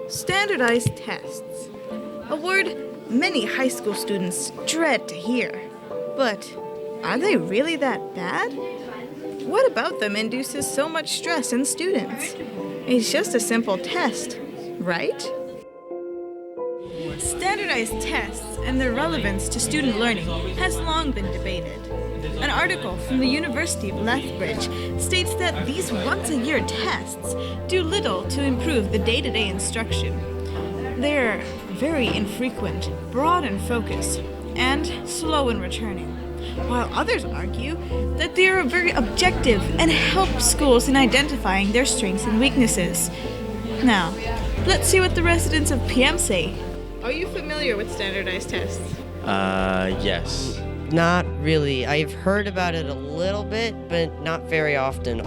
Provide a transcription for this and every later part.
Standardized tests. A word many high school students dread to hear. But are they really that bad? What about them induces so much stress in students? It's just a simple test, right? Standardized tests and their relevance to student learning has long been debated. An article from the University of Lethbridge states that these once-a-year tests do little to improve the day-to-day instruction. They're very infrequent, broad in focus, and slow in returning, while others argue that they are very objective and help schools in identifying their strengths and weaknesses. Now, let's see what the residents of PM say. Are you familiar with standardized tests? Yes. Not really. I've heard about it a little bit, but not very often.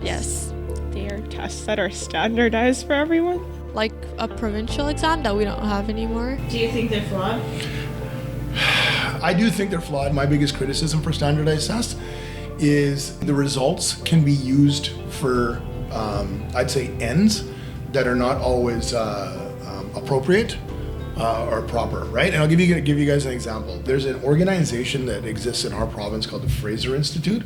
Yes. They are tests that are standardized for everyone. Like a provincial exam that we don't have anymore. Do you think they're flawed? I do think they're flawed. My biggest criticism for standardized tests is the results can be used for, I'd say, ends that are not always appropriate or proper, right? And I'll give you guys an example. There's an organization that exists in our province called the Fraser Institute.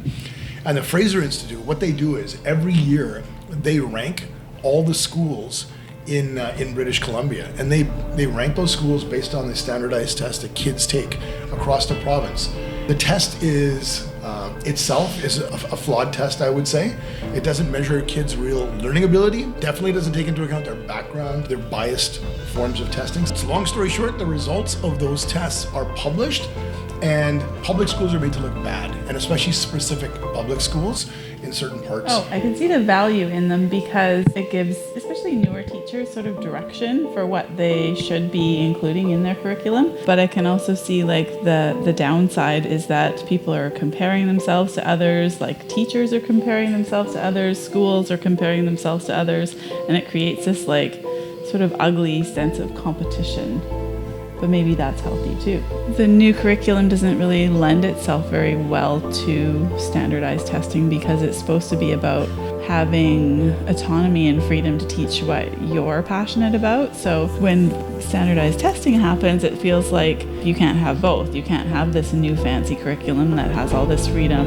And the Fraser Institute, what they do is every year they rank all the schools in British Columbia, and they rank those schools based on the standardized test that kids take across the province. The test is itself is a flawed test, I would say. It doesn't measure kids' real learning ability. Definitely doesn't take into account their background, their biased forms of testing. So long story short, the results of those tests are published, and public schools are made to look bad, and especially specific public schools in certain parts. Oh, I can see the value in them because it gives, especially newer teachers, sort of direction for what they should be including in their curriculum. But I can also see like the downside is that people are comparing themselves to others, like teachers are comparing themselves to others, schools are comparing themselves to others, and it creates this like sort of ugly sense of competition. But maybe that's healthy too. The new curriculum doesn't really lend itself very well to standardized testing because it's supposed to be about having autonomy and freedom to teach what you're passionate about. So when standardized testing happens, it feels like you can't have both. You can't have this new fancy curriculum that has all this freedom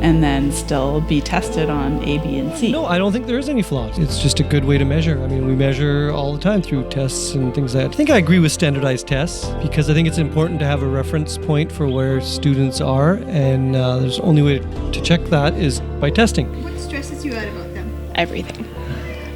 and then still be tested on A, B, and C. No, I don't think there is any flaws. It's just a good way to measure. I mean, we measure all the time through tests and things like that. I think I agree with standardized tests because I think it's important to have a reference point for where students are, and there's the only way to check that is by testing. What stresses you out about them? Everything.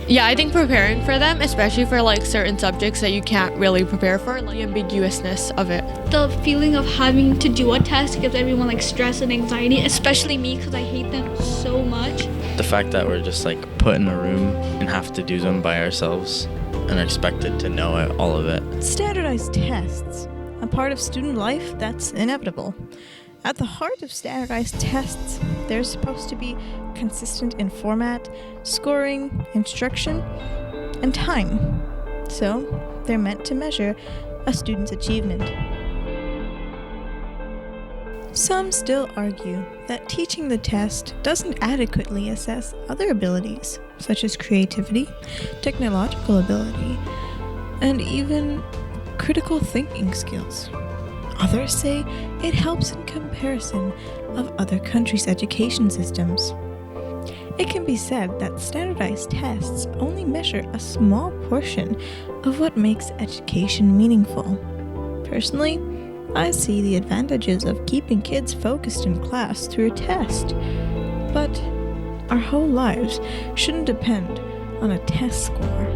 Yeah, I think preparing for them, especially for like certain subjects that you can't really prepare for, like the ambiguousness of it. The feeling of having to do a test gives everyone like stress and anxiety, especially me because I hate them so much. The fact that we're just like put in a room and have to do them by ourselves and are expected to know it, all of it. Standardized tests, a part of student life that's inevitable. At the heart of standardized tests, they're supposed to be consistent in format, scoring, instruction, and time. So, they're meant to measure a student's achievement. Some still argue that teaching the test doesn't adequately assess other abilities, such as creativity, technological ability, and even critical thinking skills. Others say it helps in comparison of other countries' education systems. It can be said that standardized tests only measure a small portion of what makes education meaningful. Personally, I see the advantages of keeping kids focused in class through a test. But our whole lives shouldn't depend on a test score.